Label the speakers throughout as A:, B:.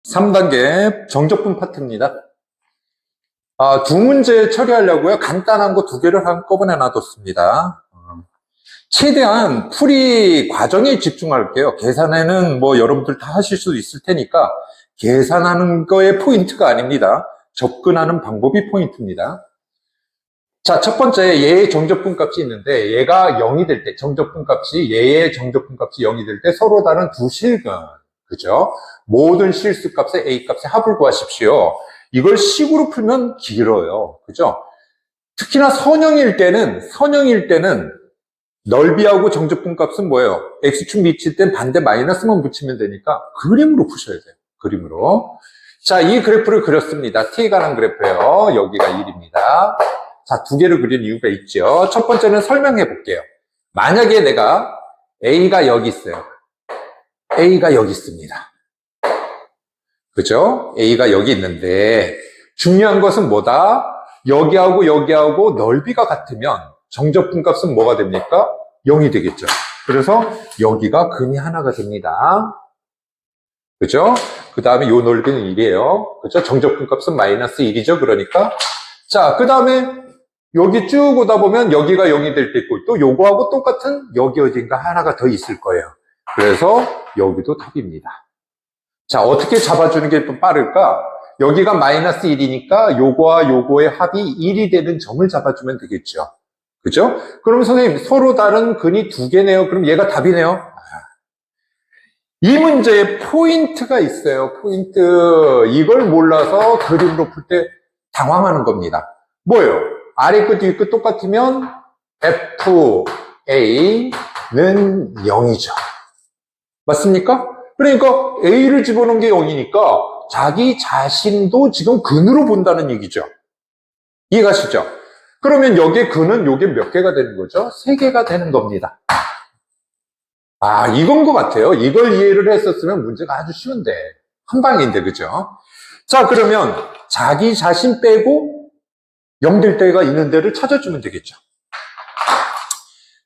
A: 3단계 정적분 파트입니다. 두 문제 처리하려고요. 간단한 거 두 개를 한꺼번에 놔뒀습니다. 최대한 풀이 과정에 집중할게요. 계산에는 뭐 여러분들 다 하실 수도 있을 테니까 계산하는 거에 포인트가 아닙니다. 접근하는 방법이 포인트입니다. 자, 첫 번째 얘의 정적분 값이 있는데 얘가 0이 될 때 정적분 값이 얘의 정적분 값이 0이 될 때 서로 다른 두 실근, 그죠? 모든 실수 값의 A 값의 합을 구하십시오. 이걸 식으로 풀면 길어요. 그죠? 특히나 선형일 때는 넓이하고 정적분 값은 뭐예요? X축 미칠 땐 반대 마이너스만 붙이면 되니까 그림으로 푸셔야 돼요. 그림으로. 자, 이 그래프를 그렸습니다. T에 관한 그래프예요. 여기가 1입니다. 자, 두 개를 그린 이유가 있죠. 첫 번째는 설명해 볼게요. 만약에 내가 A가 여기 있어요. A가 여기 있습니다. 그죠? A가 여기 있는데 중요한 것은 뭐다? 여기하고 넓이가 같으면 정적분 값은 뭐가 됩니까? 0이 되겠죠. 그래서 여기가 근이 하나가 됩니다. 그죠? 그 다음에 요 넓이는 1이에요. 그죠? 정적분 값은 마이너스 1이죠. 그러니까. 자, 그 다음에 여기 쭉 오다 보면 여기가 0이 될 때 있고 또 요거하고 똑같은 여기 어딘가 하나가 더 있을 거예요. 그래서 여기도 답입니다. 자, 어떻게 잡아주는 게 좀 빠를까? 여기가 마이너스 1이니까 요거와 요거의 합이 1이 되는 점을 잡아주면 되겠죠. 그죠? 그럼 선생님, 서로 다른 근이 두 개네요. 그럼 얘가 답이네요. 이 문제에 포인트가 있어요. 포인트. 이걸 몰라서 그림으로 풀 때 당황하는 겁니다. 뭐예요? 아래 끝, 뒤 끝 똑같으면 FA는 0이죠. 맞습니까? 그러니까 A를 집어넣은 게 0이니까 자기 자신도 지금 근으로 본다는 얘기죠. 이해가시죠? 그러면 여기에 근은 요게 몇 개가 되는 거죠? 3개가 되는 겁니다. 이건 것 같아요. 이걸 이해를 했었으면 문제가 아주 쉬운데 한 방인데, 그죠? 자, 그러면 자기 자신 빼고 0 될 때가 있는 데를 찾아주면 되겠죠.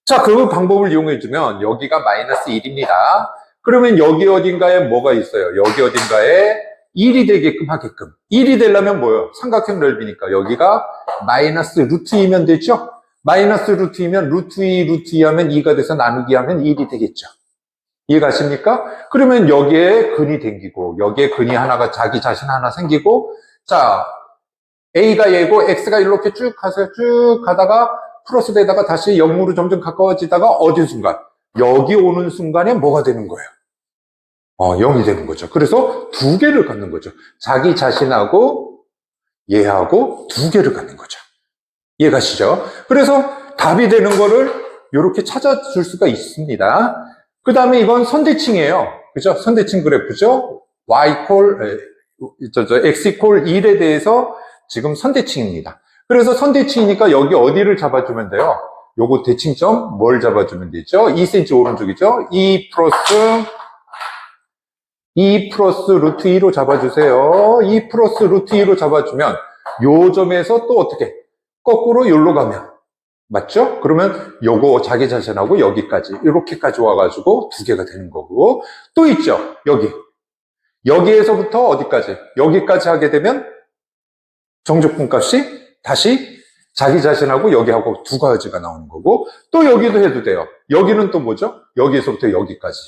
A: 자, 그 방법을 이용해주면 여기가 마이너스 1입니다. 그러면 여기 어딘가에 뭐가 있어요? 여기 어딘가에 1이 되게끔 하게끔. 1이 되려면 뭐예요? 삼각형 넓이니까 여기가 마이너스 루트 2면 되죠? 마이너스 루트 2면 루트 2, 루트 2 하면 2가 돼서 나누기 하면 1이 되겠죠? 이해가십니까? 그러면 여기에 근이 생기고 여기에 근이 하나가 자기 자신 하나 생기고, 자, A가 얘고 X가 이렇게 쭉 가서 쭉 가다가 플러스 되다가 다시 0으로 점점 가까워지다가 어디 순간? 여기 오는 순간에 뭐가 되는 거예요? 0이 되는 거죠. 그래서 두 개를 갖는 거죠. 자기 자신하고 얘하고 두 개를 갖는 거죠. 이해가시죠? 그래서 답이 되는 거를 이렇게 찾아줄 수가 있습니다. 그 다음에 이건 선대칭이에요. 그죠? 선대칭 그래프죠? X 이퀄 1에 대해서 지금 선대칭입니다. 그래서 선대칭이니까 여기 어디를 잡아주면 돼요? 요거 대칭점 뭘 잡아주면 되죠? 2cm 오른쪽이죠? 2 플러스 루트 2로 잡아주세요. 2 플러스 루트 2로 잡아주면 요 점에서 또 어떻게? 거꾸로 여기로 가면 맞죠? 그러면 요거 자기 자신하고 여기까지 이렇게까지 와가지고 두 개가 되는 거고, 또 있죠? 여기에서부터 어디까지? 여기까지 하게 되면 정적분 값이 다시 자기 자신하고 여기하고 두 가지가 나오는 거고, 또 여기도 해도 돼요. 여기는 또 뭐죠? 여기에서부터 여기까지.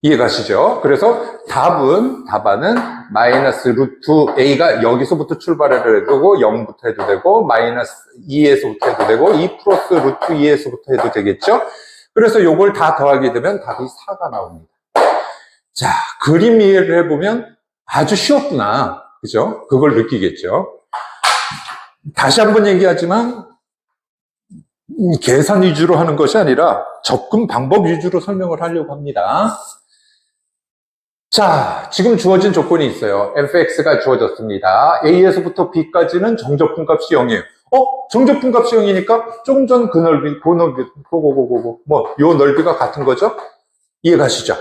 A: 이해가시죠? 그래서 답안은 마이너스 루트 A가 여기서부터 출발을 해도 되고 0부터 해도 되고 마이너스 2에서부터 해도 되고 2 플러스 루트 2에서부터 해도 되겠죠? 그래서 요걸 다 더하게 되면 답이 4가 나옵니다. 자, 그림 이해를 해보면 아주 쉬웠구나. 그죠? 그걸 느끼겠죠? 다시 한번 얘기하지만 계산 위주로 하는 것이 아니라 접근 방법 위주로 설명을 하려고 합니다. 자, 지금 주어진 조건이 있어요. fx가 주어졌습니다. a에서부터 b까지는 정적분 값이 0이에요. 정적분 값이 0이니까 조금 전 그 넓이, 요 넓이가 같은 거죠? 이해가시죠?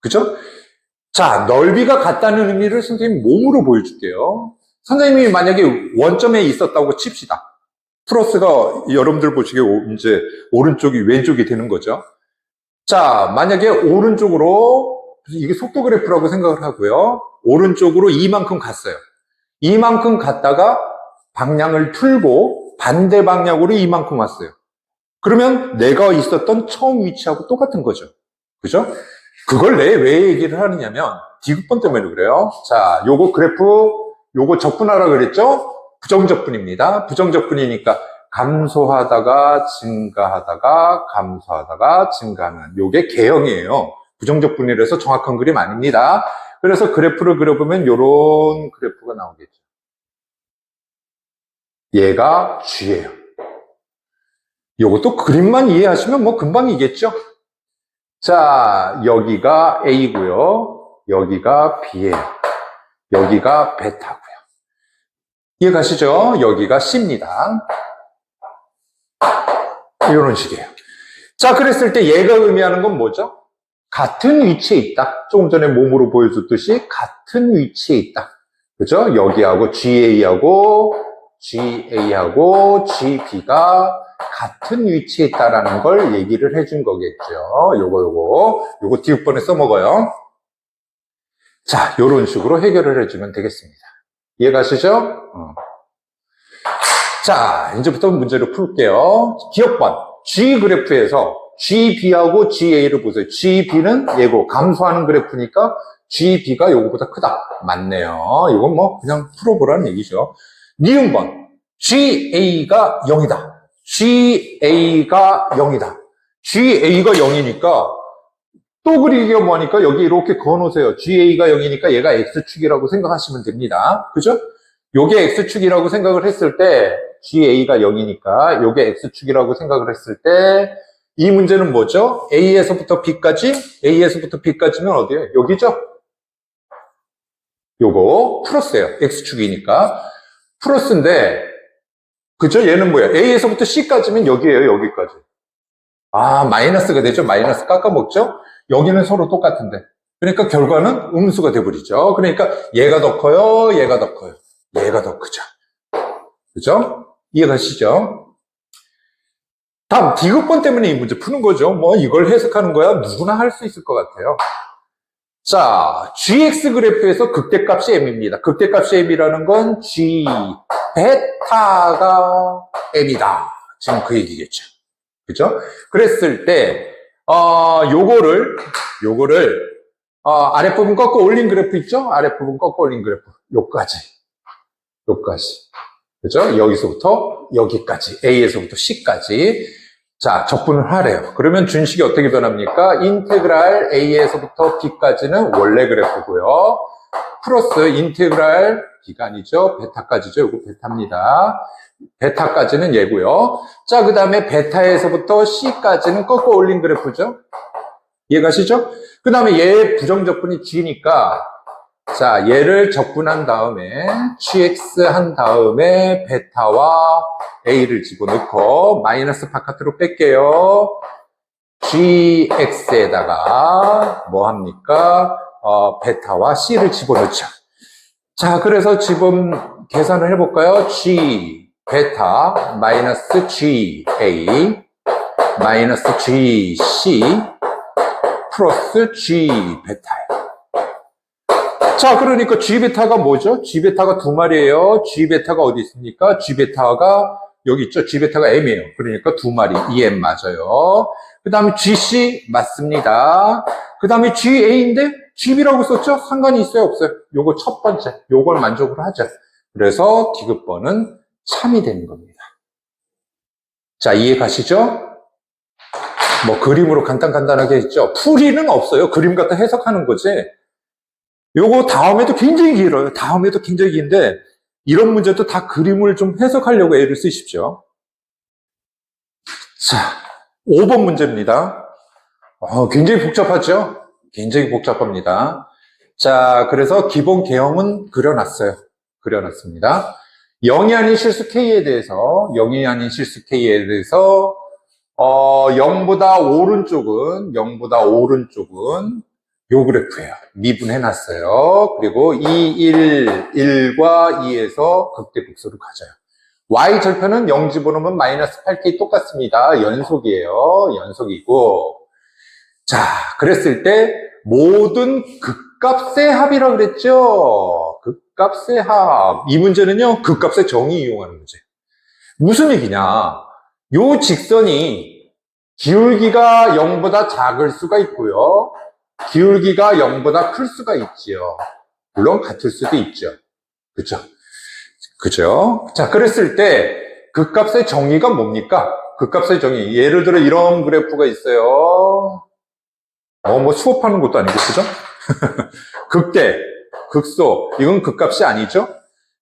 A: 그죠? 자, 넓이가 같다는 의미를 선생님이 몸으로 보여줄게요. 선생님이 만약에 원점에 있었다고 칩시다. 플러스가 여러분들 보시기에 이제 오른쪽이 왼쪽이 되는 거죠. 자, 만약에 오른쪽으로 이게 속도 그래프라고 생각을 하고요. 오른쪽으로 이만큼 갔어요. 이만큼 갔다가 방향을 틀고 반대 방향으로 이만큼 왔어요. 그러면 내가 있었던 처음 위치하고 똑같은 거죠. 그죠? 그걸 왜 얘기를 하느냐면 디귿번 때문에 그래요. 자, 요거 그래프, 요거 적분하라 그랬죠? 부정적분입니다. 부정적분이니까 감소하다가 증가하다가 감소하다가 증가하는 요게 개형이에요. 부정적분이라서 정확한 그림 아닙니다. 그래서 그래프를 그려보면 요런 그래프가 나오겠죠. 얘가 G예요. 요것도 그림만 이해하시면 뭐 금방이겠죠? 자, 여기가 A고요. 여기가 B예요. 여기가 베타고요. 이해가시죠? 여기가 C입니다. 이런 식이에요. 자, 그랬을 때 얘가 의미하는 건 뭐죠? 같은 위치에 있다. 조금 전에 몸으로 보여줬듯이 같은 위치에 있다. 그죠? 여기하고 GA하고 GB가 같은 위치에 있다라는 걸 얘기를 해준 거겠죠. 요거 디귿번에 써먹어요. 자, 요런 식으로 해결을 해주면 되겠습니다. 이해가시죠? 자, 이제부터 문제를 풀게요. 기억번. G 그래프에서 GB하고 GA를 보세요. GB는 얘고 감소하는 그래프니까 GB가 요거보다 크다. 맞네요. 이건 뭐 그냥 풀어보라는 얘기죠. 니은번. GA가 0이다. GA가 0이다. GA가 0이니까 또 그리기가 뭐하니까 여기 이렇게 그어놓으세요. GA가 0이니까 얘가 X축이라고 생각하시면 됩니다. 그죠? 요게 X축이라고 생각을 했을 때 GA가 0이니까 요게 X축이라고 생각을 했을 때 이 문제는 뭐죠? A에서부터 B까지면 어디예요? 여기죠? 요거 플러스예요. X축이니까. 플러스인데 그죠? 얘는 뭐야? A에서부터 C까지면 여기예요. 여기까지. 아, 마이너스가 되죠? 마이너스 깎아먹죠? 여기는 서로 똑같은데. 그러니까 결과는 음수가 돼버리죠. 그러니까 얘가 더 커요? 얘가 더 커요? 얘가 더 크죠. 그죠? 이해가시죠? 다음, 디귿번 때문에 이 문제 푸는 거죠. 뭐 이걸 해석하는 거야 누구나 할 수 있을 것 같아요. 자, GX 그래프에서 극대값이 M입니다. 극대값이 M이라는 건 G 베타가 M이다. 지금 그 얘기겠죠. 그죠? 그랬을 때, 요거를, 아랫부분 꺾어 올린 그래프 있죠? 아랫부분 꺾어 올린 그래프. 요까지. 그죠? 여기서부터 여기까지. A에서부터 C까지. 자, 적분을 하래요. 그러면 준식이 어떻게 변합니까? 인테그랄 A에서부터 B까지는 원래 그래프고요. 플러스 인테그랄 B가 아니죠. 베타까지죠. 이거 베타입니다. 베타까지는 얘고요. 자, 그 다음에 베타에서부터 C까지는 꺾어 올린 그래프죠. 이해가시죠? 그 다음에 얘 부정적분이 G니까 자, 얘를 적분한 다음에 GX 한 다음에 베타와 A를 집어넣고 마이너스 바깥으로 뺄게요. GX에다가 뭐 합니까? 베타와 C를 집어넣자. 자, 그래서 지금 계산을 해볼까요? G 베타 마이너스 GA 마이너스 GC 플러스 G 베타예요. 자, 그러니까 G베타가 뭐죠? G베타가 두 마리예요. G베타가 어디 있습니까? G베타가 여기 있죠? G베타가 M이에요. 그러니까 두 마리. EM 맞아요. 그 다음에 GC 맞습니다. 그 다음에 GA인데 GB라고 썼죠? 상관이 있어요? 없어요? 요거 첫 번째. 요걸 만족을 하죠. 그래서 디귿번은 3이 되는 겁니다. 자, 이해 가시죠? 뭐 그림으로 간단하게 했죠? 풀이는 없어요. 그림 갖다 해석하는 거지. 요거 다음에도 굉장히 길어요. 다음에도 굉장히 긴데 이런 문제도 다 그림을 좀 해석하려고 애를 쓰십시오. 자, 5번 문제입니다. 굉장히 복잡하죠? 굉장히 복잡합니다. 자, 그래서 기본 개형은 그려놨습니다. 0이 아닌 실수 K에 대해서 0보다 오른쪽은 요 그래프예요. 미분해놨어요. 그리고 2, 1과 2에서 극대극소를 가져요. Y절편은 0 집어넣으면 마이너스 8K 똑같습니다. 연속이에요. 연속이고. 자, 그랬을 때, 모든 극값의 합이라고 그랬죠. 극값의 합. 이 문제는요, 극값의 정의 이용하는 문제. 무슨 얘기냐? 요 직선이 기울기가 0보다 작을 수가 있고요. 기울기가 0보다 클 수가 있지요. 물론 같을 수도 있죠. 그죠? 그죠? 자, 그랬을 때 극값의 정의가 뭡니까? 극값의 정의. 예를 들어 이런 그래프가 있어요. 뭐 수업하는 것도 아니고, 그죠? 극대, 극소. 이건 극값이 아니죠?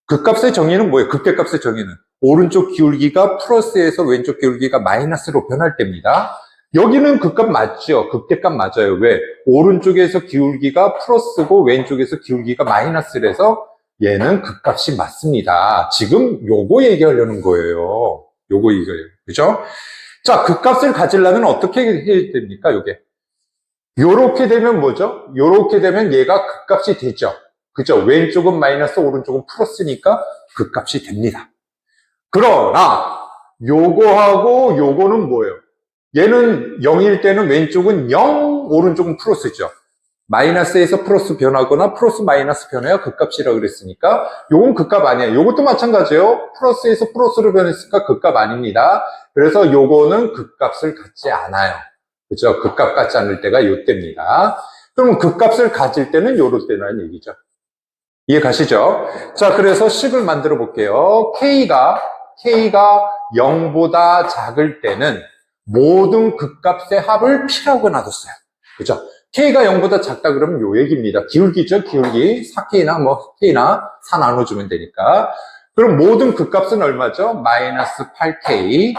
A: 극값의 정의는 뭐예요? 극대값의 정의는 오른쪽 기울기가 플러스에서 왼쪽 기울기가 마이너스로 변할 때입니다. 여기는 극값 맞죠? 극대값 맞아요. 왜? 오른쪽에서 기울기가 플러스고 왼쪽에서 기울기가 마이너스라서 얘는 극값이 맞습니다. 지금 요거 얘기하려는 거예요. 요거 얘기해요. 그죠? 자, 극값을 가지려면 어떻게 해야 됩니까? 요게. 요렇게 되면 뭐죠? 요렇게 되면 얘가 극값이 되죠. 그죠? 왼쪽은 마이너스, 오른쪽은 플러스니까 극값이 됩니다. 그러나 요거하고 요거는 뭐예요? 얘는 0일 때는 왼쪽은 0, 오른쪽은 플러스죠. 마이너스에서 플러스 변하거나 플러스 마이너스 변해야 극값이라고 그랬으니까 요건 극값 아니에요. 요것도 마찬가지예요. 플러스에서 플러스로 변했으니까 극값 아닙니다. 그래서 요거는 극값을 갖지 않아요. 그죠? 극값 갖지 않을 때가 요때입니다. 그럼 극값을 가질 때는 요럴 때라는 얘기죠. 이해 가시죠? 자, 그래서 식을 만들어 볼게요. K가 0보다 작을 때는 모든 극값의 합을 P라고 놔뒀어요. 그죠? K가 0보다 작다 그러면 요 얘기입니다. 기울기죠, 기울기. 4K나 뭐 K나 4 나눠주면 되니까. 그럼 모든 극값은 얼마죠? 마이너스 8K.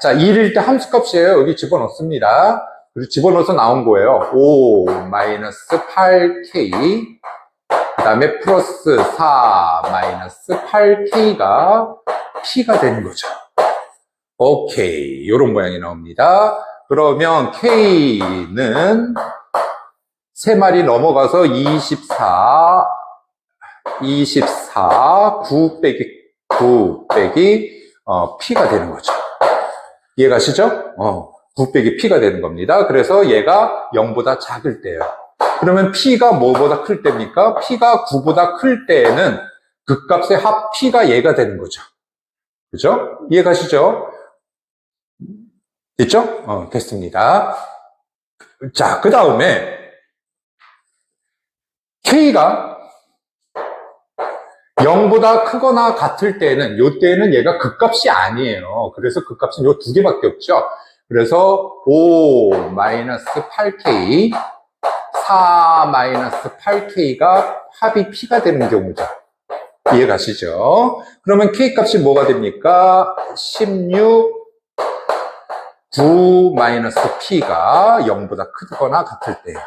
A: 자, 1일 때 함수값이에요. 여기 집어넣습니다. 그리고 집어넣어서 나온 거예요. 5 마이너스 8K. 그 다음에 플러스 4 마이너스 8K가 P가 되는 거죠. 오케이. 요런 모양이 나옵니다. 그러면 K는 3마리 넘어가서 24, 9 빼기 P가 되는 거죠. 이해 가시죠? 9 빼기 P가 되는 겁니다. 그래서 얘가 0보다 작을 때예요. 그러면 P가 뭐보다 클 때입니까? P가 9보다 클 때에는 극값의 합 P가 얘가 되는 거죠. 그죠? 이해 가시죠? 됐죠? 됐습니다. 자, 그 다음에 K가 0보다 크거나 같을 때는, 요때는 얘가 극값이 아니에요. 그래서 극값은 요 두 개밖에 없죠. 그래서 5 마이너스 8K, 4 마이너스 8K가 합이 P가 되는 경우죠. 이해 가시죠? 그러면 K 값이 뭐가 됩니까? 16, 9 마이너스 P가 0보다 크거나 같을 때예요.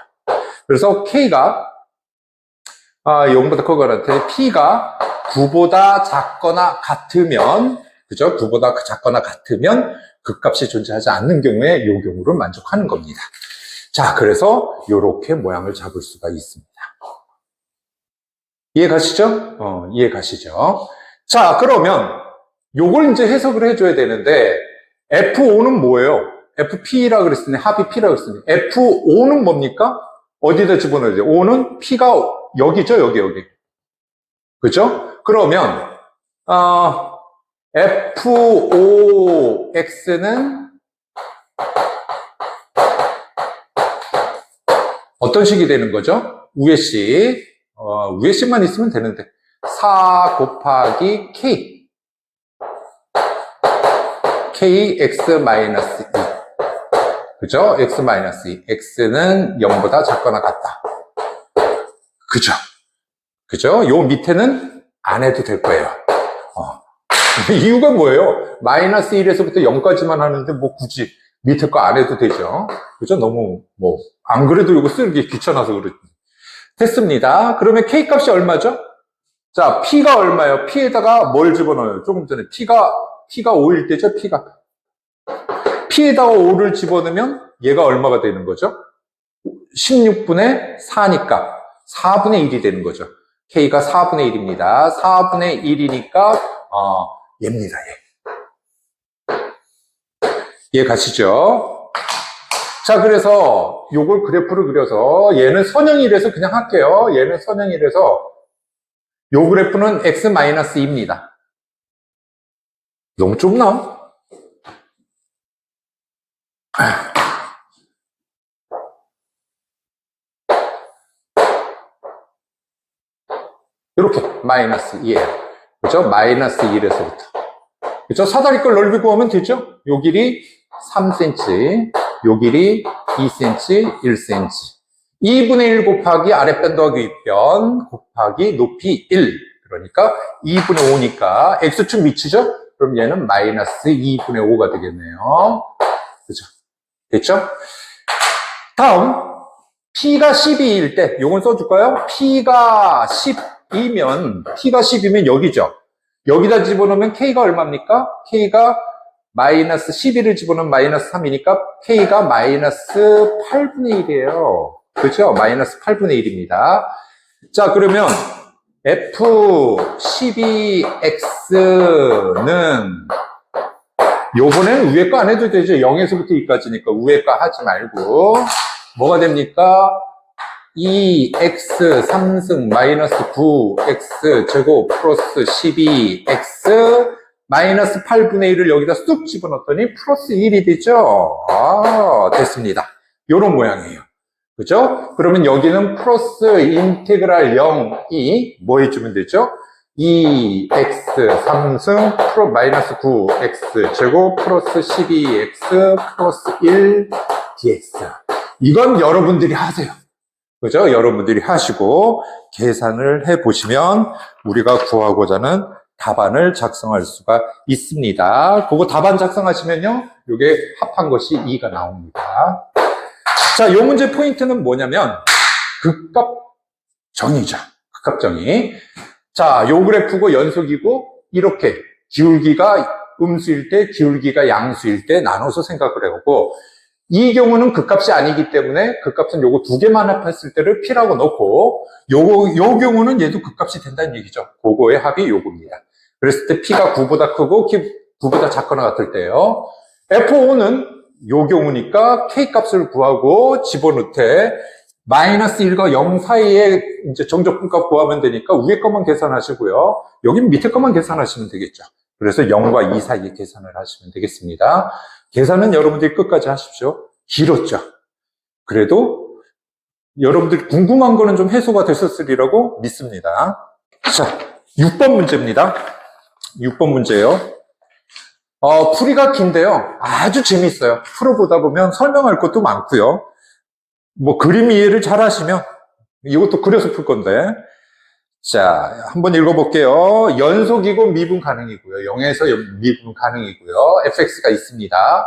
A: 그래서 K가 0보다 크거나 같을 때 P가 9보다 작거나 같으면, 그죠? 9보다 작거나 같으면 극값이 존재하지 않는 경우에 이 경우를 만족하는 겁니다. 자, 그래서 이렇게 모양을 잡을 수가 있습니다. 이해 가시죠? 이해 가시죠? 자, 그러면 요걸 이제 해석을 해줘야 되는데, F5는 뭐예요? FP라고 그랬으니, 합이 P라고 그랬으니, F5는 뭡니까? 어디다 집어넣어야 돼요? 5는 P가 여기죠, 여기. 그죠? 그러면, F5X는 어떤 식이 되는 거죠? 위에 식. 위에 식만 있으면 되는데. 4 곱하기 K. KX-2. 그죠? X-2. X는 0보다 작거나 같다. 그죠? 요 밑에는 안 해도 될 거예요. 이유가 뭐예요? 마이너스 1에서부터 0까지만 하는데 뭐 굳이 밑에 거 안 해도 되죠. 그죠? 너무 안 그래도 이거 쓰기 귀찮아서 그렇지. 됐습니다. 그러면 K 값이 얼마죠? 자, P가 얼마예요? P에다가 뭘 집어넣어요? 조금 전에 P가 5일 때죠? P에다가 5를 집어넣으면 얘가 얼마가 되는 거죠? 16분의 4니까 4분의 1이 되는 거죠. K가 4분의 1입니다. 4분의 1이니까 얘입니다. 얘 가시죠? 자, 그래서 요걸 그래프를 그려서 얘는 선형이라서 그냥 할게요. 얘는 선형이라서 요 그래프는 x-2입니다. 너무 좁나? 이렇게 마이너스 2예요. 그죠? 마이너스 1에서부터. 그죠? 사다리꼴 넓이 구하면 되죠? 요 길이 3cm, 요 길이 2cm, 1cm. 2분의 1 곱하기 아랫변 더하기 윗변 곱하기 높이 1. 그러니까 2분의 5니까 x축 밑이죠? 그럼 얘는 마이너스 2분의 5가 되겠네요. 그죠? 됐죠? 다음, P가 12일 때, 요건 써줄까요? P가 10이면 여기죠? 여기다 집어넣으면 K가 얼마입니까? K가 마이너스 11을 집어넣으면 마이너스 3이니까 K가 마이너스 8분의 1이에요. 그렇죠? 마이너스 8분의 1입니다. 자, 그러면 F12X는 요번엔 위에 거 안 해도 되죠. 0에서부터 2까지니까 위에 거 하지 말고 뭐가 됩니까? 2x 3승 마이너스 9x 제곱 플러스 12x 마이너스 8분의 1을 여기다 쑥 집어넣었더니 플러스 1이 되죠. 아, 됐습니다. 요런 모양이에요. 그죠? 그러면 여기는 플러스 인테그랄 0이 뭐 해주면 되죠? 2x 3승 마이너스 9x 제곱 플러스 12x 플러스 1 dx. 이건 여러분들이 하세요. 그죠? 여러분들이 하시고 계산을 해보시면 우리가 구하고자 하는 답안을 작성할 수가 있습니다. 그거 답안 작성하시면요, 이게 합한 것이 2가 나옵니다. 자, 이 문제 포인트는 뭐냐면 극값 정의죠. 극값 정의. 자, 요 그래프고 연속이고 이렇게 기울기가 음수일 때, 기울기가 양수일 때 나눠서 생각을 해보고, 이 경우는 극값이 아니기 때문에 극값은 요거 두 개만 합했을 때를 P라고 넣고, 요 경우는 얘도 극값이 된다는 얘기죠. 그거의 합이 요겁니다. 그랬을 때 P가 9보다 크고 9보다 작거나 같을 때요. F5는 요 경우니까 K값을 구하고 집어넣되 마이너스 1과 0 사이에 이제 정적분값 구하면 되니까 위에 것만 계산하시고요. 여긴 밑에 것만 계산하시면 되겠죠. 그래서 0과 2 사이에 계산을 하시면 되겠습니다. 계산은 여러분들이 끝까지 하십시오. 길었죠. 그래도 여러분들이 궁금한 거는 좀 해소가 되셨으리라고 믿습니다. 자, 6번 문제입니다. 6번 문제예요. 풀이가 긴데요. 아주 재밌어요. 풀어보다 보면 설명할 것도 많고요. 뭐 그림 이해를 잘 하시면 이것도 그려서 풀 건데, 자, 한번 읽어볼게요. 연속이고 미분 가능이고요. 0에서 미분 가능이고요. fx가 있습니다.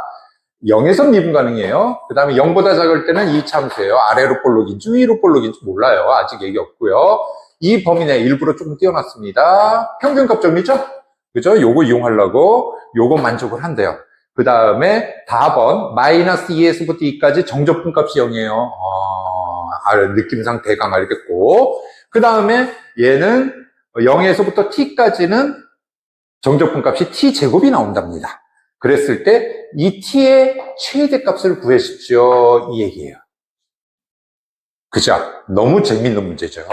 A: 0에서 미분 가능이에요. 그 다음에 0보다 작을 때는 이 참수예요. 아래로 볼록인지 위로 볼록인지 몰라요. 아직 얘기 없고요. 이 범위 내 일부러 조금 띄워놨습니다. 평균값 정리죠? 그죠? 요거 이용하려고 요거 만족을 한대요. 그 다음에 답은 마이너스 2에서부터 2까지 정적분값이 0이에요. 느낌상 대강 알겠고, 그 다음에 얘는 0에서부터 t까지는 정적분값이 t제곱이 나온답니다. 그랬을 때 이 t의 최대값을 구하십시오, 이 얘기예요. 그죠? 너무 재밌는 문제죠.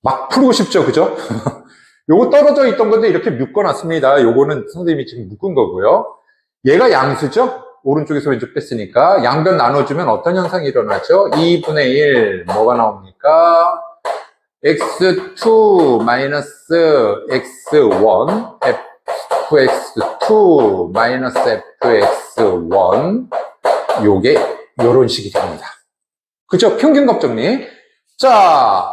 A: 막 풀고 싶죠, 그죠? 요거 떨어져 있던 건데 이렇게 묶어놨습니다. 요거는 선생님이 지금 묶은 거고요. 얘가 양수죠? 오른쪽에서 왼쪽 뺐으니까 양변 나눠주면 어떤 현상이 일어나죠? 2분의 1 뭐가 나옵니까? x2 마이너스 x1 fx2 마이너스 fx1 요게 요런 식이 됩니다. 그죠? 평균값 정리. 자,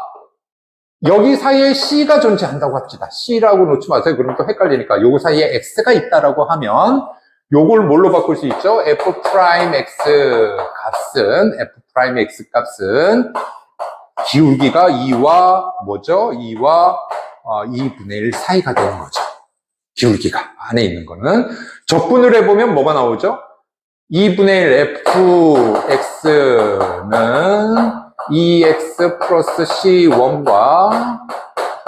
A: 여기 사이에 C가 존재한다고 합시다. C라고 놓지 마세요. 그럼 또 헷갈리니까. 요 사이에 X가 있다라고 하면 요걸 뭘로 바꿀 수 있죠? F 프라임 X 값은 기울기가 2와 뭐죠? 2와 2분의 1 사이가 되는 거죠. 기울기가 안에 있는 거는. 적분을 해보면 뭐가 나오죠? 2분의 1 fx는 2x 플러스 c1과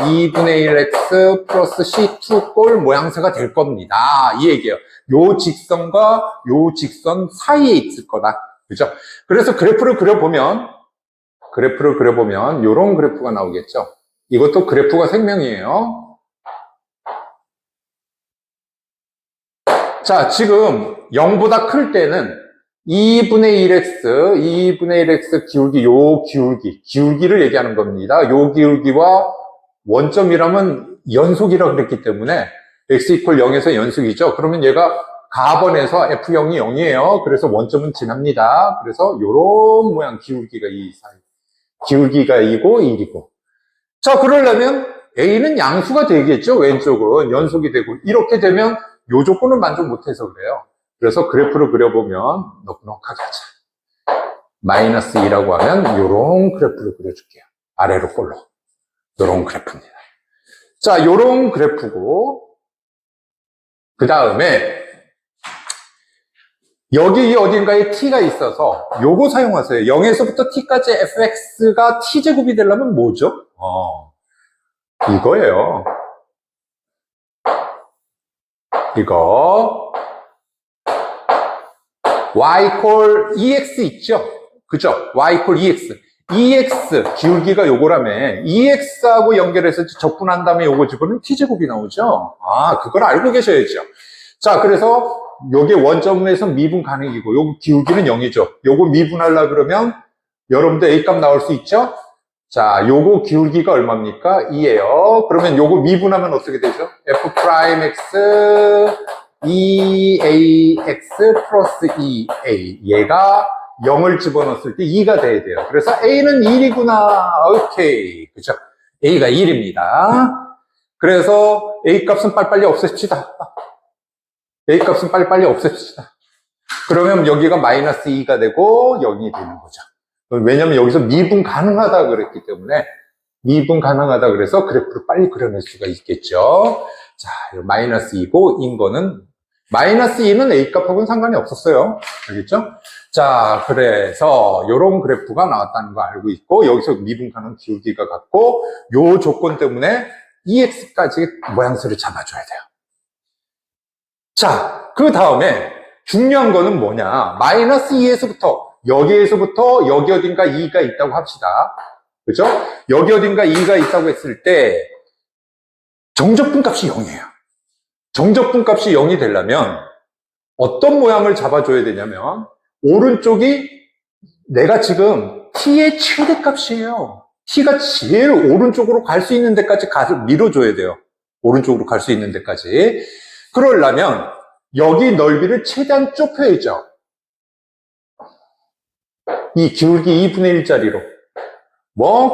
A: 2분의 1x 플러스 c2 꼴 모양새가 될 겁니다. 이 얘기예요. 요 직선과 요 직선 사이에 있을 거다. 그죠? 그래서 그래프를 그려보면 요런 그래프가 나오겠죠. 이것도 그래프가 생명이에요. 자, 지금 0보다 클 때는 2분의 1x 기울기를 얘기하는 겁니다. 요 기울기와 원점이라면 연속이라고 그랬기 때문에 x 이퀄 0에서 연속이죠. 그러면 얘가 가번에서 f0이 0이에요. 그래서 원점은 지납니다. 그래서 요런 모양 기울기가 기울기가 2고 1이고. 자, 그러려면 a는 양수가 되겠죠. 왼쪽은 연속이 되고. 이렇게 되면 요 조건을 만족 못해서 그래요. 그래서 그래프를 그려보면 넉넉하게 하자. 마이너스 2라고 하면 요런 그래프를 그려줄게요. 아래로 꼴로. 요런 그래프입니다. 자, 요런 그래프고, 그 다음에 여기 어딘가에 t가 있어서 요거 사용하세요. 0에서부터 t까지 fx가 t제곱이 되려면 뭐죠? 이거예요. 이거 y 콜 ex 있죠? 그죠? y 콜 ex. ex 기울기가 요거라며 ex하고 연결해서 적분한 다음에 요거 집어넣으면 t제곱이 나오죠? 그걸 알고 계셔야죠. 자, 그래서 요게 원점에서 미분 가능이고 요거 기울기는 0이죠. 요거 미분하려고 그러면 여러분들 A값 나올 수 있죠? 자, 요거 기울기가 얼마입니까? 2예요. 그러면 요거 미분하면 어떻게 되죠? F'X 2AX 플러스 2A. 얘가 0을 집어넣었을 때 2가 돼야 돼요. 그래서 A는 1이구나. 오케이. 그죠? A가 1입니다. 그래서 A 값은 빨리빨리 없앱시다. A 값은 빨리빨리 없앱시다. 그러면 여기가 마이너스 2가 되고 0이 되는 거죠. 왜냐면 여기서 미분 가능하다 그랬기 때문에 미분 가능하다 그래서 그래프를 빨리 그려낼 수가 있겠죠. 자, 마이너스 2고 인 거는 마이너스 2는 A 값하고는 상관이 없었어요. 알겠죠? 자, 그래서 요런 그래프가 나왔다는 거 알고 있고 여기서 미분 가능 기울기가 같고 요 조건 때문에 EX까지 모양새를 잡아줘야 돼요. 자, 그 다음에 중요한 거는 뭐냐? 마이너스 2에서부터 여기에서부터 여기 어딘가 2가 있다고 합시다. 그죠? 여기 어딘가 2가 있다고 했을 때 정적분 값이 0이에요. 정적분 값이 0이 되려면 어떤 모양을 잡아줘야 되냐면 오른쪽이 내가 지금 t의 최대값이에요. t가 제일 오른쪽으로 갈 수 있는 데까지 밀어줘야 돼요. 오른쪽으로 갈 수 있는 데까지. 그러려면 여기 넓이를 최대한 좁혀야죠. 이 기울기 2분의 1짜리로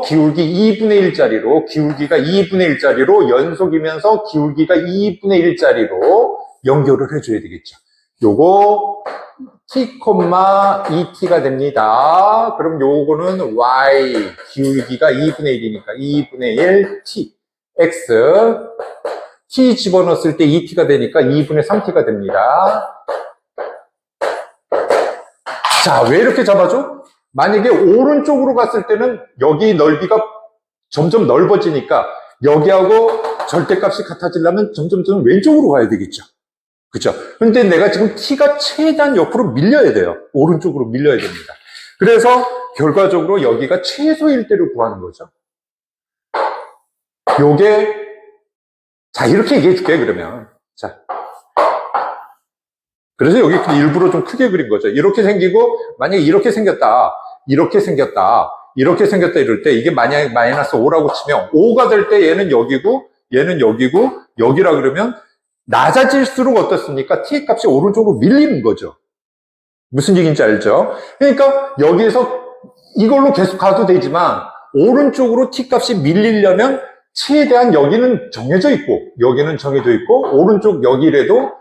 A: 기울기 2분의 1짜리로 기울기가 2분의 1짜리로 연속이면서 기울기가 2분의 1짜리로 연결을 해줘야 되겠죠. 요거 t, 2t가 됩니다. 그럼 요거는 y 기울기가 2분의 1이니까 2분의 1 t x t 집어넣었을 때 2t가 되니까 2분의 3t가 됩니다. 자, 왜 이렇게 잡아줘? 만약에 오른쪽으로 갔을 때는 여기 넓이가 점점 넓어지니까 여기하고 절대값이 같아지려면 점점 왼쪽으로 가야 되겠죠. 그죠? 근데 내가 지금 t가 최대한 옆으로 밀려야 돼요. 오른쪽으로 밀려야 됩니다. 그래서 결과적으로 여기가 최소일 때를 구하는 거죠. 요게 자, 이렇게 얘기해 줄게 그러면. 자, 그래서 여기 일부러 좀 크게 그린 거죠. 이렇게 생기고 만약에 이렇게 생겼다 이럴 때 이게 만약에 마이너스 5라고 치면 5가 될 때 얘는 여기고 여기라 그러면 낮아질수록 어떻습니까? t의 값이 오른쪽으로 밀리는 거죠. 무슨 얘기인지 알죠? 그러니까 여기에서 이걸로 계속 가도 되지만 오른쪽으로 t 값이 밀리려면 최대한 여기는 정해져 있고 여기는 정해져 있고 오른쪽 여기라도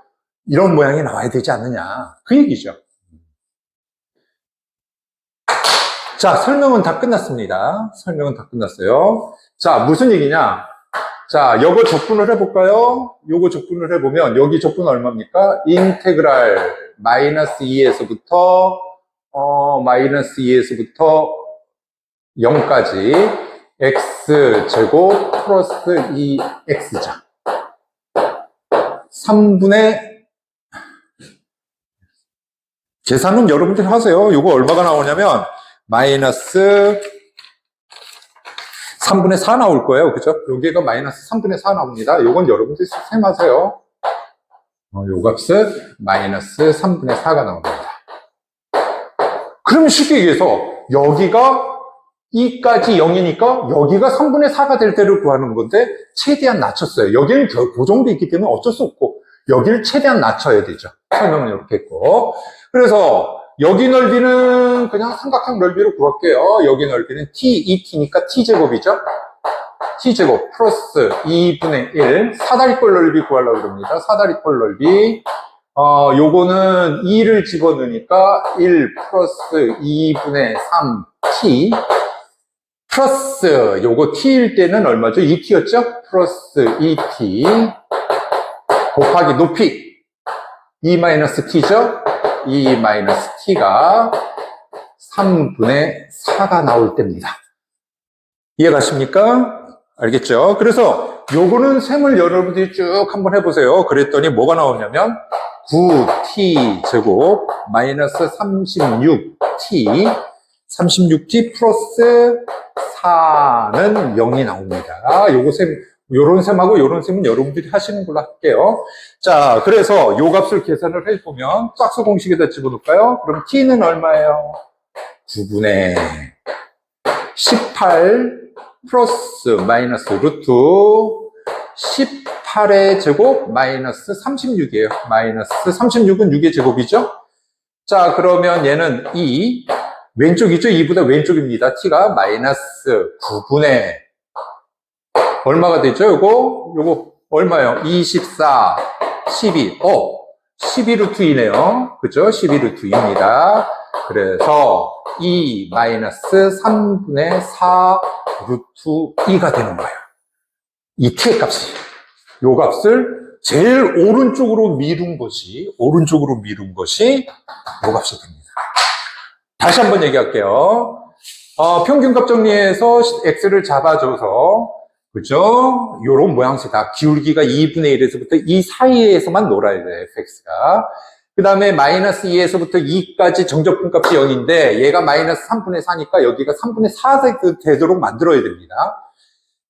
A: 이런 모양이 나와야 되지 않느냐 그 얘기죠. 자, 설명은 다 끝났습니다. 설명은 다 끝났어요. 자, 무슨 얘기냐? 자, 요거 적분을 해볼까요? 요거 적분을 해보면 여기 적분 얼마입니까? 인테그랄 마이너스 2에서부터 0까지 x제곱 플러스 2x죠. 3분의 계산은 여러분들이 하세요. 이거 얼마가 나오냐면 마이너스 3분의 4 나올 거예요. 그죠? 여기가 마이너스 3분의 4 나옵니다. 이건 여러분들이 셈하세요. 요 값은 마이너스 3분의 4가 나옵니다. 그러면 쉽게 얘기해서 여기가 2까지 0이니까 여기가 3분의 4가 될 때를 구하는 건데 최대한 낮췄어요. 여기는 고정돼 있기 때문에 어쩔 수 없고 여기를 최대한 낮춰야 되죠. 설명은 이렇게 했고, 그래서 여기 넓이는 그냥 삼각형 넓이로 구할게요. 여기 넓이는 t, 2t니까 t제곱이죠. t제곱 플러스 2분의 1 사다리꼴 넓이 구하려고 그럽니다. 사다리꼴 넓이 요거는 2를 집어넣으니까 1 플러스 2분의 3t 플러스 요거 t일 때는 얼마죠? 2t였죠? 플러스 2t 곱하기 높이 2-t죠? 2-t가 3분의 4가 나올 때입니다. 이해가십니까? 알겠죠? 그래서 요거는 셈을 여러분들이 쭉 한번 해보세요. 그랬더니 뭐가 나오냐면 9t 제곱 마이너스 36t 플러스 4는 0이 나옵니다. 요거 셈, 요런 셈하고 요런 셈은 여러분들이 하시는 걸로 할게요. 자, 그래서 요 값을 계산을 해보면 짝수 공식에다 집어넣을까요? 그럼 t는 얼마예요? 9분의 18 플러스 마이너스 루트 18의 제곱 마이너스 36이에요. 마이너스 36은 6의 제곱이죠. 자, 그러면 얘는 2 왼쪽이죠. 2보다 왼쪽입니다. t가 마이너스 9분의 얼마가 되죠? 요거 얼마예요? 24 12 12루트 2네요. 그죠? 12루트 2입니다. 그래서 2 마이너스 3분의 4 루트 2가 되는 거예요. 이 t의 값이. 요 값을 제일 오른쪽으로 미룬 것이 요 값이 됩니다. 다시 한번 얘기할게요. 평균값 정리해서 x를 잡아줘서, 그죠? 요런 모양새다. 기울기가 2분의 1에서부터 이 사이에서만 놀아야 돼요, fx가. 그 다음에 마이너스 2에서부터 2까지 정적분값이 0인데, 얘가 마이너스 3분의 4니까 여기가 3분의 4가 되도록 만들어야 됩니다.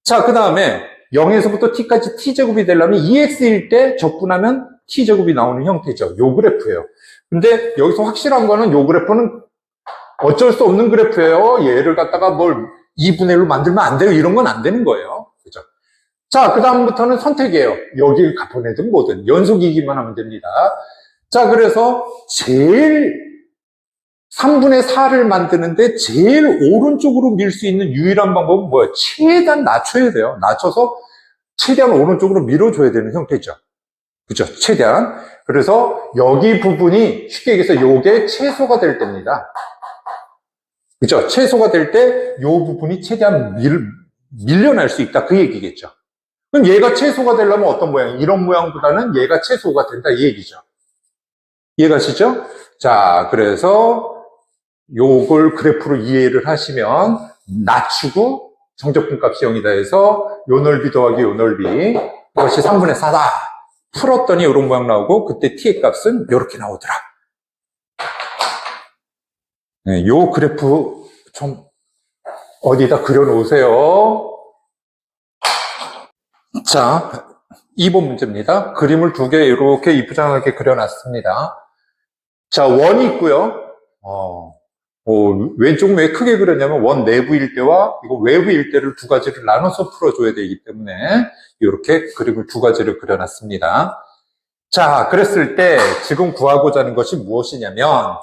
A: 자, 그 다음에 0에서부터 t까지 t제곱이 되려면 2x일 때 적분하면 t제곱이 나오는 형태죠. 요 그래프예요. 근데 여기서 확실한 거는 요 그래프는 어쩔 수 없는 그래프예요. 얘를 갖다가 뭘 2분의 1로 만들면 안 돼요. 이런 건 안 되는 거예요. 그죠? 자, 그 다음부터는 선택이에요. 여기 보내든 뭐든 연속이기만 하면 됩니다. 자, 그래서 제일 3분의 4를 만드는데 제일 오른쪽으로 밀 수 있는 유일한 방법은 뭐예요? 최대한 낮춰야 돼요. 낮춰서 최대한 오른쪽으로 밀어줘야 되는 형태죠. 그죠? 최대한. 그래서 여기 부분이 쉽게 얘기해서 요게 최소가 될 때입니다. 그죠? 최소가 될 때 요 부분이 최대한 밀려날 수 있다. 그 얘기겠죠. 그럼 얘가 최소가 되려면 어떤 모양? 이런 모양보다는 얘가 최소가 된다. 이 얘기죠. 이해가시죠? 자, 그래서 요걸 그래프로 이해를 하시면 낮추고 정적분값이 0이다 해서 요 넓이 더하기 요 넓이 이것이 3분의 4다. 풀었더니 이런 모양 나오고 그때 t의 값은 이렇게 나오더라. 네, 요 그래프 좀 어디다 그려놓으세요. 자, 2번 문제입니다. 그림을 두 개 이렇게 이쁘장하게 그려놨습니다. 자, 원이 있고요. 왼쪽은 왜 크게 그렸냐면 원 내부일 때와 이거 외부일 때를 두 가지를 나눠서 풀어줘야 되기 때문에 이렇게 그림을 두 가지를 그려놨습니다. 자, 그랬을 때 지금 구하고자 하는 것이 무엇이냐면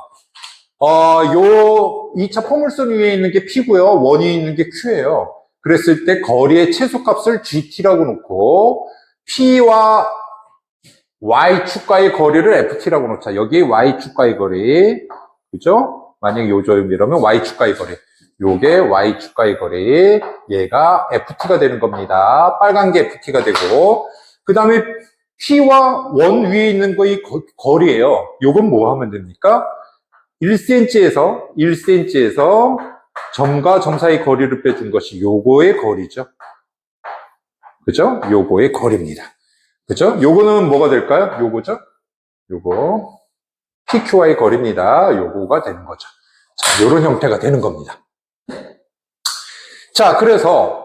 A: 요 2차 포물선 위에 있는 게 P고요. 원이 있는 게 Q예요. 그랬을 때 거리의 최소값을 GT라고 놓고 P와 Y축과의 거리를 FT라고 놓자. 여기 Y축과의 거리. 그죠? 만약에 요 점이라면 Y축과의 거리. 요게 Y축과의 거리. 얘가 FT가 되는 겁니다. 빨간 게 FT가 되고. 그 다음에 P와 원 위에 있는 거의 거리예요. 요건 뭐 하면 됩니까? 1cm에서 점과 점 사이 거리를 빼준 것이 요거의 거리죠. 그죠? 요거의 거리입니다. 그죠? 요거는 뭐가 될까요? 요거죠? 요거 PQ와의 거리입니다. 요거가 되는 거죠. 자, 요런 형태가 되는 겁니다. 자, 그래서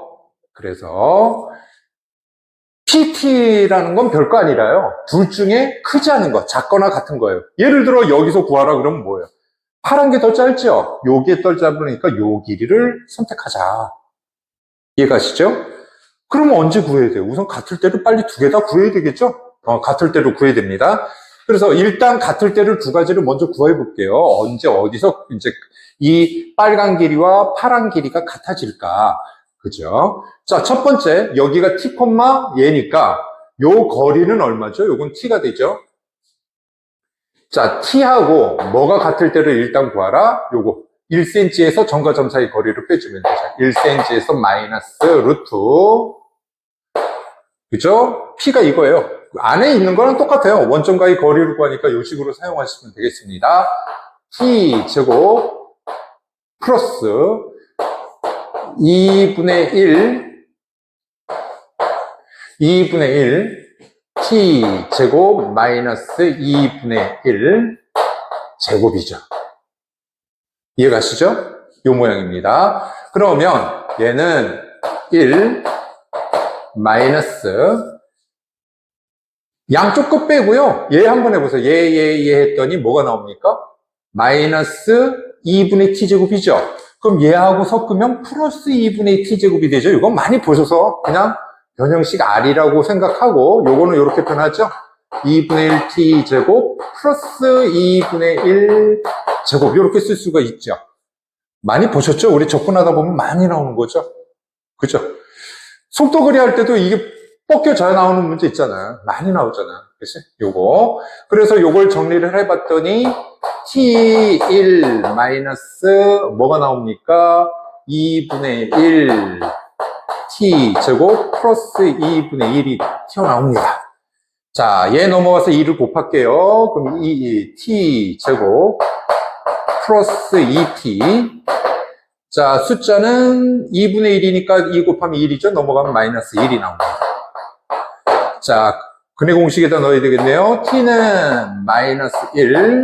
A: PT라는 건 별거 아니라요. 둘 중에 크지 않은 거, 작거나 같은 거예요. 예를 들어 여기서 구하라 그러면 뭐예요? 파란 게 더 짧죠? 여기에 더 짧으니까 요 길이를 선택하자. 이해가시죠? 그러면 언제 구해야 돼요? 우선 같을 때를 빨리 두 개 다 구해야 되겠죠? 같을 때로 구해야 됩니다. 그래서 일단 같을 때를 두 가지를 먼저 구해 볼게요. 언제 어디서 이제 이 빨간 길이와 파란 길이가 같아질까? 그죠? 자, 첫 번째 여기가 t, 얘니까 요 거리는 얼마죠? 요건 t가 되죠. 자, t하고 뭐가 같을 때를 일단 구하라. 요거 1cm에서 점과 점 사이 거리를 빼주면 되죠. 1cm에서 마이너스 루트, 그죠? p가 이거예요. 안에 있는 거랑 똑같아요. 원점과의 거리를 구하니까 이 식으로 사용하시면 되겠습니다. t 제곱 플러스 2분의 1 t 제곱 마이너스 2분의 1 제곱이죠. 이해가시죠? 요 모양입니다. 그러면 얘는 1 마이너스 양쪽 끝 빼고요. 얘 한번 해보세요. 얘 했더니 뭐가 나옵니까? 마이너스 2분의 t제곱이죠. 그럼 얘하고 섞으면 플러스 2분의 t제곱이 되죠. 이건 많이 보셔서 그냥 변형식 R이라고 생각하고 요거는 이렇게 표현하죠. 2분의 1 t제곱 플러스 2분의 1 제곱 이렇게 쓸 수가 있죠. 많이 보셨죠? 우리 접근하다 보면 많이 나오는 거죠. 그죠? 속도그리 할 때도 이게 벗겨져야 나오는 문제 있잖아요. 많이 나오잖아요. 그치? 요거. 그래서 요걸 정리를 해봤더니 t1 마이너스 뭐가 나옵니까? 2분의 1 t 제곱 플러스 2분의 1이 튀어나옵니다. 자, 얘 넘어가서 2를 곱할게요. 그럼 t 제곱 플러스 2t. 자, 숫자는 2분의 1이니까 2 곱하면 1이죠. 넘어가면 마이너스 1이 나옵니다. 자, 근해 공식에다 넣어야 되겠네요. t는 마이너스 1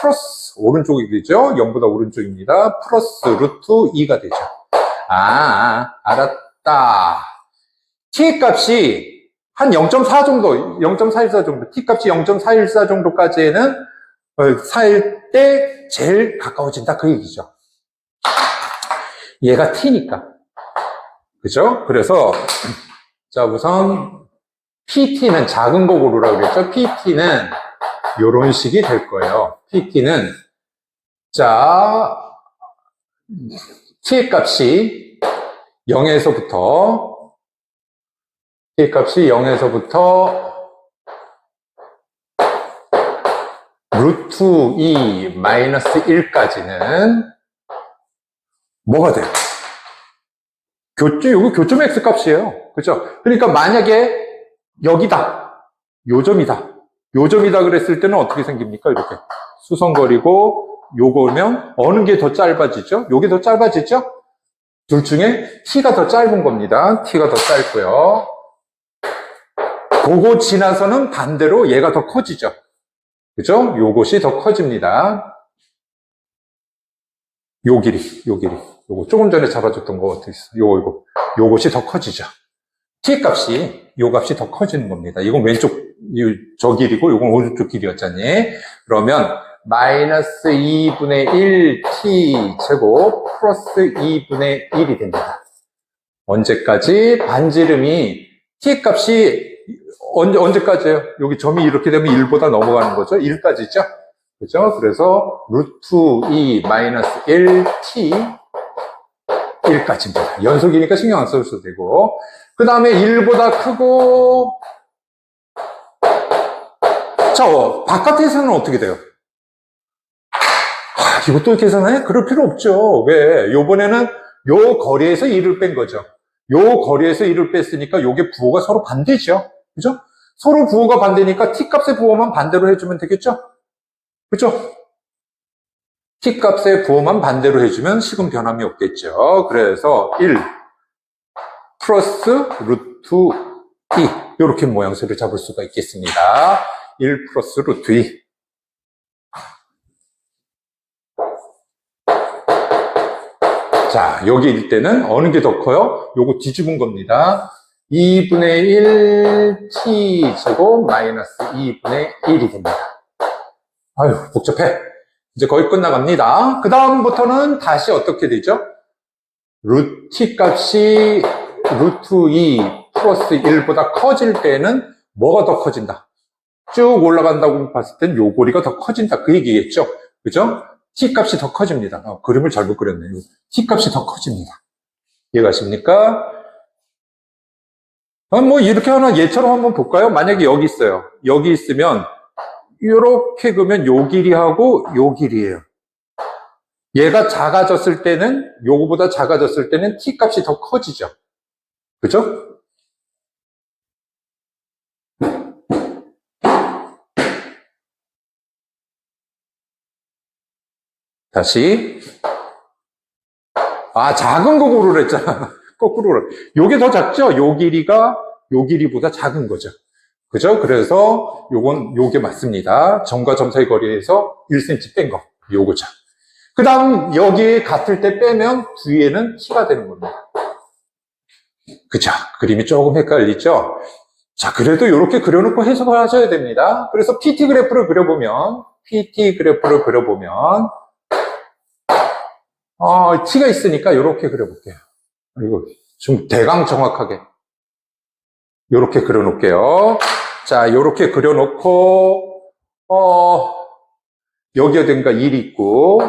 A: 플러스 오른쪽이 되죠. 0보다 오른쪽입니다. 플러스 루트 2가 되죠. 알았다. t 값이 한 0.4 정도, 0.414 정도, t 값이 0.414 정도까지는 4일 때 제일 가까워진다. 그 얘기죠. 얘가 t니까. 그죠? 그래서, 자, 우선, PT는 작은 거 고르라고 그랬죠? PT는 요런 식이 될 거예요. PT는, 자, T의 값이 0에서부터 루트 2 마이너스 1까지는 뭐가 돼요? 요거 교점 X 값이에요. 그죠? 그러니까 만약에 여기다, 요점이다 그랬을 때는 어떻게 생깁니까? 이렇게 수성거리고 요거면 어느 게 더 짧아지죠? 요게 더 짧아지죠? 둘 중에 t가 더 짧은 겁니다. t가 더 짧고요. 그거 지나서는 반대로 얘가 더 커지죠. 그죠? 요것이 더 커집니다. 요 길이. 요거 조금 전에 잡아줬던 거 어떻게 있어? 요것이 더 커지죠. t 값이, 요 값이 더 커지는 겁니다. 이건 왼쪽, 저 길이고, 요건 오른쪽 길이었잖니. 그러면, 마이너스 2분의 1 t 제곱 플러스 2분의 1이 됩니다. 언제까지? 반지름이, t 값이 언제까지예요? 여기 점이 이렇게 되면 1보다 넘어가는 거죠? 1까지죠? 그죠? 그래서, 루트 2 마이너스 1 t 1까지입니다. 연속이니까 신경 안 써도 되고, 그 다음에 1보다 크고, 자, 바깥에서는 어떻게 돼요? 이것도 계산해? 그럴 필요 없죠. 왜? 요번에는 요 거리에서 1을 뺀 거죠. 요 거리에서 1을 뺐으니까 요게 부호가 서로 반대죠. 그죠? 서로 부호가 반대니까 t 값의 부호만 반대로 해주면 되겠죠? 그죠? t 값의 부호만 반대로 해주면 식은 변함이 없겠죠. 그래서 1 플러스 루트 2 이렇게 모양새를 잡을 수가 있겠습니다. 1 플러스 루트 2. 자, 여기일 때는 어느 게 더 커요? 요거 뒤집은 겁니다. 2분의 1 t 제곱 마이너스 2분의 1이 됩니다. 아유, 복잡해. 이제 거의 끝나갑니다. 그 다음부터는 다시 어떻게 되죠? 루트 t 값이 루트 2 플러스 1보다 커질 때는 뭐가 더 커진다? 쭉 올라간다고 봤을 땐 요고리가 더 커진다. 그 얘기겠죠? 그죠? t 값이 더 커집니다. 그림을 잘못 그렸네요. t 값이 더 커집니다. 이해가십니까? 뭐 이렇게 하나 얘처럼 한번 볼까요? 만약에 여기 있어요. 여기 있으면 이렇게 그러면 요 길이하고 요 길이에요. 얘가 작아졌을 때는 요거보다 작아졌을 때는 t 값이 더 커지죠. 그죠? 다시. 작은 거 고르랬잖아. 거꾸로. 요게 더 작죠? 요 길이가 요 길이보다 작은 거죠. 그죠? 그래서 요게 맞습니다. 점과 점 사이 거리에서 1cm 뺀 거. 요거죠. 그 다음, 여기에 같을 때 빼면 뒤에는 t가 되는 겁니다. 그죠? 그림이 조금 헷갈리죠? 자, 그래도 이렇게 그려놓고 해석을 하셔야 됩니다. 그래서 PT 그래프를 그려보면, t가 있으니까 이렇게 그려볼게요. 이거 좀 대강 정확하게. 이렇게 그려놓을게요. 자, 이렇게 그려놓고, 여기 어딘가 1이 있고,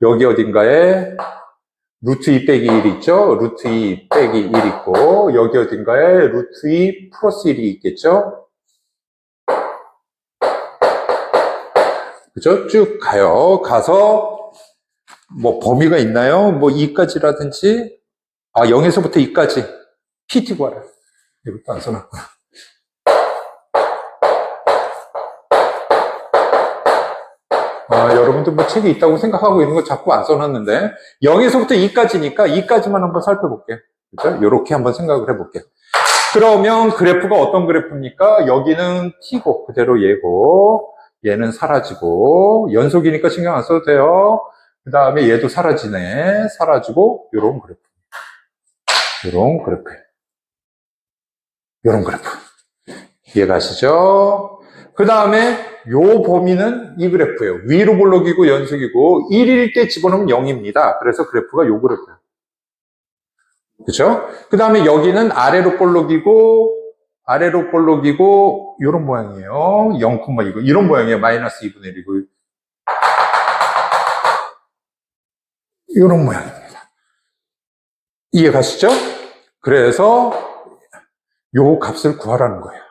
A: 여기 어딘가에 루트 2 빼기 1 있죠? 루트 2 빼기 1 있고, 여기 어딘가에 루트 2 플러스 1이 있겠죠? 그죠? 쭉 가요. 가서, 뭐, 범위가 있나요? 뭐, 2까지라든지, 0에서부터 2까지. PT 구하라. 이것도 안 써놨구나. 여러분들 뭐 책이 있다고 생각하고 있는 거 자꾸 안 써놨는데, 0에서부터 2까지니까 2까지만 한번 살펴볼게요. 그죠? 요렇게 한번 생각을 해볼게요. 그러면 그래프가 어떤 그래프입니까? 여기는 t고, 그대로 얘고, 얘는 사라지고, 연속이니까 신경 안 써도 돼요. 그 다음에 얘도 사라지네. 사라지고, 요런 그래프. 요런 그래프. 요런 그래프. 이해가시죠? 그 다음에 요 범위는 이 그래프예요. 위로 볼록이고 연속이고 1일 때 집어넣으면 0입니다. 그래서 그래프가 요 그래프예요. 그렇죠? 그 다음에 여기는 아래로 볼록이고 요런 모양이에요. 0,2고 이런 모양이에요. 마이너스 2분의 1이고 요런 모양입니다. 이해가시죠? 그래서 요 값을 구하라는 거예요.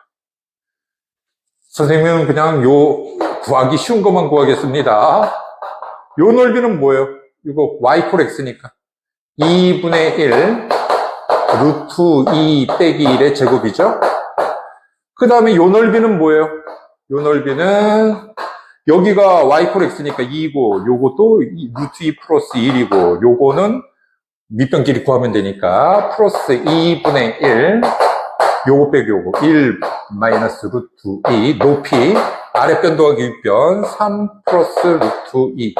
A: 선생님은 그냥 구하기 쉬운 것만 구하겠습니다. 요 넓이는 뭐예요? 이거 y 콜 x니까 2분의 1 루트 2 빼기 1의 제곱이죠. 그 다음에 요 넓이는 뭐예요? 요 넓이는 여기가 y 콜 x니까 2고 요것도 루트 2 플러스 1이고 요거는 밑변 길이 구하면 되니까 플러스 2분의 1 요거 빼기 요거 1 마이너스 루트 2 높이 아랫변 더하기 윗변 3 플러스 루트 2.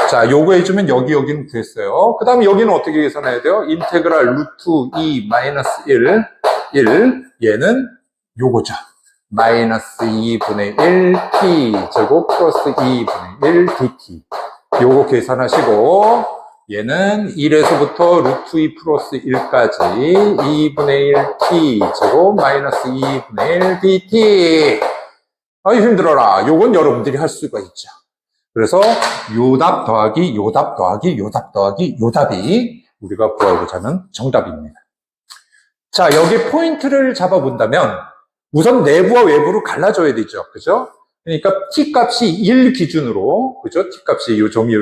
A: 자, 요거 해주면 여기는 구했어요. 그 다음에 여기는 어떻게 계산해야 돼요? 인테그랄 루트 2 마이너스 1 얘는 요거죠. 마이너스 2분의 1 t 제곱 플러스 2분의 1 dt. 요거 계산하시고 얘는 1에서부터 루트 2 플러스 1까지 2분의 1 t 제곱 마이너스 2분의 1 dt. 힘들어라. 요건 여러분들이 할 수가 있죠. 그래서 요답 더하기 요답 더하기 요답 더하기 요답이 우리가 구하고자 하는 정답입니다. 자, 여기 포인트를 잡아본다면 우선 내부와 외부로 갈라줘야 되죠. 그죠? 그러니까 t 값이 1 기준으로, 그죠? t 값이 요 점이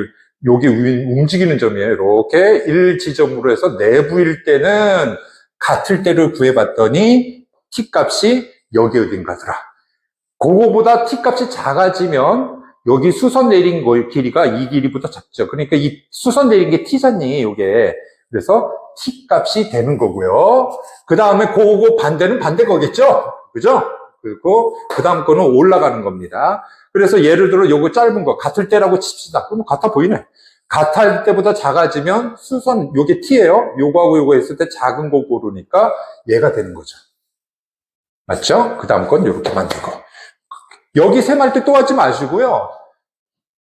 A: 여기 움직이는 점이에요. 이렇게 1 지점으로 해서 내부일 때는 같을 때를 구해봤더니 t 값이 여기 어딘가더라. 그거보다 t 값이 작아지면 여기 수선 내린 길이가 이 길이보다 작죠. 그러니까 이 수선 내린 게 t잖니, 요게. 그래서 t 값이 되는 거고요. 그 다음에 그거 반대는 반대 거겠죠? 그죠? 그리고 그 다음 거는 올라가는 겁니다. 그래서 예를 들어 요거 짧은 거 같을 때라고 칩시다. 그러면 같아 보이네. 같을 때보다 작아지면 수선, 요게 t예요. 요거하고 요거 했을 때 작은 거 고르니까 얘가 되는 거죠. 맞죠? 그 다음 건 요렇게 만들고. 여기 셈할 때 또 하지 마시고요.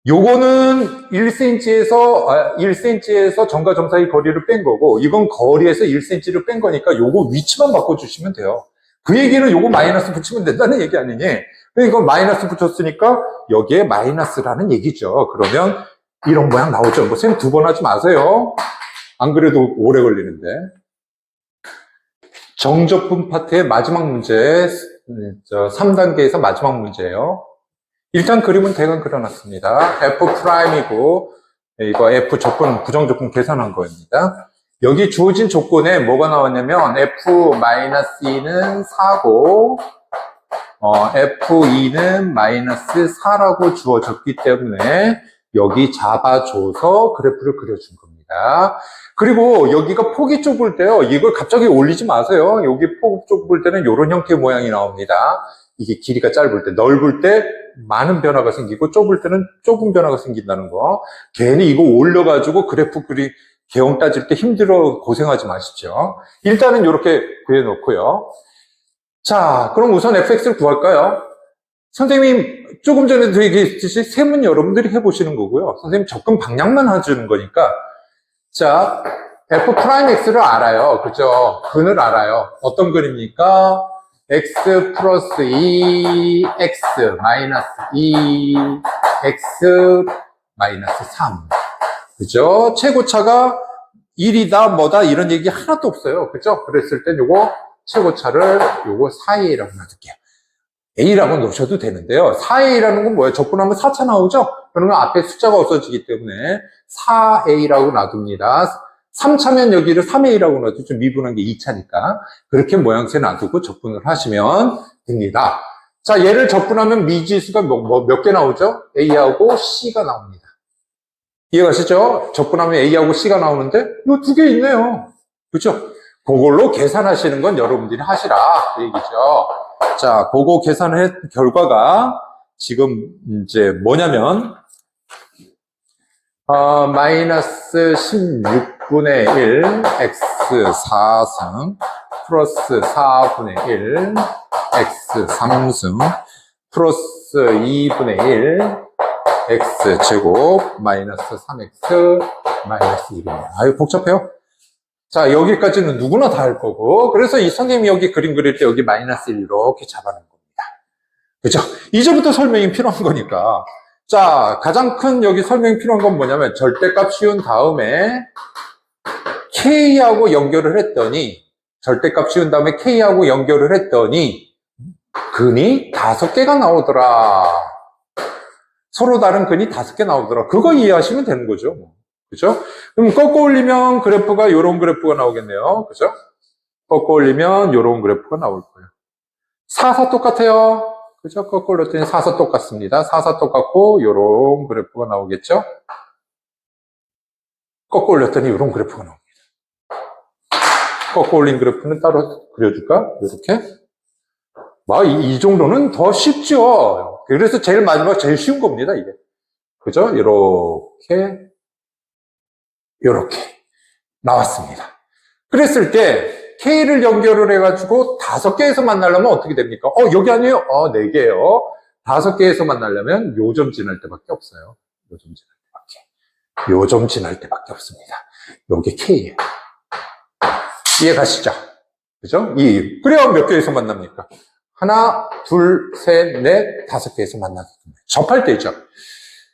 A: 요거는 1cm에서 점과 점 사이 거리를 뺀 거고, 이건 거리에서 1cm를 뺀 거니까 요거 위치만 바꿔주시면 돼요. 그 얘기는 요거 마이너스 붙이면 된다는 얘기 아니니? 그러니까 마이너스 붙였으니까 여기에 마이너스라는 얘기죠. 그러면 이런 모양 나오죠. 뭐 셈 두 번 하지 마세요. 안 그래도 오래 걸리는데. 정적분 파트의 마지막 문제, 3단계에서 마지막 문제예요. 일단 그림은 대강 그려놨습니다. F'이고, 이거 F 조건, 부정조건 계산한 거입니다. 여기 주어진 조건에 뭐가 나왔냐면, F-2는 4고, F2는 마이너스 4라고 주어졌기 때문에, 여기 잡아줘서 그래프를 그려준 겁니다. 그리고 여기가 폭이 좁을 때요, 이걸 갑자기 올리지 마세요. 여기 폭 좁을 때는 이런 형태의 모양이 나옵니다. 이게 길이가 짧을 때, 넓을 때 많은 변화가 생기고 좁을 때는 좁은 변화가 생긴다는 거. 괜히 이거 올려가지고 그래프 개형 따질 때 힘들어 고생하지 마십시오. 일단은 이렇게 구해놓고요. 자, 그럼 우선 fx를 구할까요? 선생님 조금 전에도 얘기했듯이 셈은 여러분들이 해보시는 거고요. 선생님 접근 방향만 해주는 거니까. 자, f'x를 알아요. 그죠? 근을 알아요. 어떤 근입니까? x 플러스 2x 마이너스 2x 마이너스 3. 그죠? 최고차가 1이다 뭐다 이런 얘기 하나도 없어요. 그죠? 그랬을 땐 요거 최고차를 요거 4a라고 놔둘게요. a라고 놓으셔도 되는데요. 4a라는 건 뭐예요? 적분하면 4차 나오죠? 그러면 앞에 숫자가 없어지기 때문에 4a라고 놔둡니다. 3차면 여기를 3a라고 놔두죠. 미분한 게 2차니까. 그렇게 모양새 놔두고 적분을 하시면 됩니다. 자, 얘를 적분하면 미지수가 몇 개 나오죠? a하고 c가 나옵니다. 이해가시죠? 적분하면 a하고 c가 나오는데 이 두 개 있네요. 그렇죠? 그걸로 계산하시는 건 여러분들이 하시라 그 얘기죠. 자, 그거 계산을 한 결과가 지금 이제 뭐냐면 마이너스 16분의 1 x 4승 플러스 4분의 1 x 3승 플러스 2분의 1 x 제곱 마이너스 3x 마이너스 1입니다. 아유 복잡해요. 자, 여기까지는 누구나 다 할 거고, 그래서 이 선생님이 여기 그림 그릴 때 여기 마이너스 1 이렇게 잡아낸 겁니다. 그죠? 이제부터 설명이 필요한 거니까. 자, 가장 큰 여기 설명이 필요한 건 뭐냐면 절대값 씌운 다음에 K하고 연결을 했더니, 절대값 씌운 다음에 K하고 연결을 했더니 근이 5개가 나오더라. 서로 다른 근이 5개 나오더라. 그거 이해하시면 되는 거죠. 그죠? 그럼 꺾어 올리면 그래프가 이런 그래프가 나오겠네요. 그죠? 꺾어 올리면 이런 그래프가 나올 거예요. 4사 똑같아요. 그죠? 꺾어 올렸더니 4사 똑같습니다. 4사 똑같고 이런 그래프가 나오겠죠? 꺾어 올렸더니 이런 그래프가 나옵니다. 꺾어 올린 그래프는 따로 그려줄까? 이렇게. 이 정도는 더 쉽죠. 그래서 제일 마지막 제일 쉬운 겁니다, 이게. 그죠? 이렇게 나왔습니다. 그랬을 때 K를 연결을 해가지고 5개에서 만나려면 어떻게 됩니까? 여기 아니에요? 4개예요. 5개에서 만나려면 요점 지날 때밖에 없어요. 요점 지날 때밖에 없습니다. 요게 K예요. 이해 가시죠? 그죠? 그래야 몇 개에서 만납니까? 하나, 둘, 셋, 넷, 5개에서 만나겠습니다. 접할 때죠.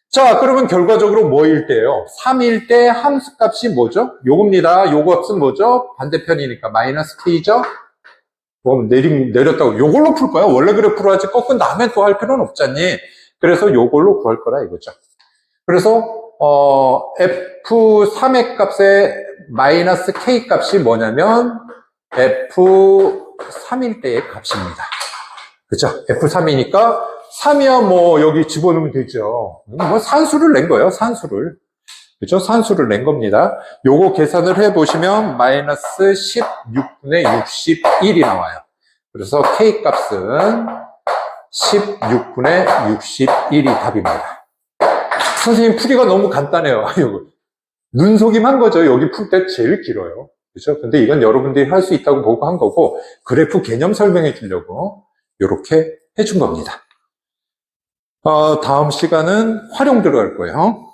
A: 자, 그러면 결과적으로 뭐일 때예요? 3일 때 함수값이 뭐죠? 요겁니다. 요 값은 뭐죠? 반대편이니까 마이너스 K죠? 내렸다고 요걸로 풀 거야? 원래 그래프로 하지 꺾은 다음에 또 할 필요는 없잖니. 그래서 요걸로 구할 거라 이거죠. 그래서 F3의 값의 마이너스 K 값이 뭐냐면 F3일 때의 값입니다. 그죠? F3이니까 3이야 뭐 여기 집어넣으면 되죠. 뭐 산수를 낸 거예요, 산수를. 그죠? 산수를 낸 겁니다. 요거 계산을 해보시면 마이너스 16분의 61이 나와요. 그래서 K 값은 16분의 61이 답입니다. 선생님 풀이가 너무 간단해요. 눈속임 한 거죠. 여기 풀 때 제일 길어요. 그죠? 근데 이건 여러분들이 할 수 있다고 보고 한 거고, 그래프 개념 설명해 주려고 이렇게 해준 겁니다. 다음 시간은 활용 들어갈 거예요.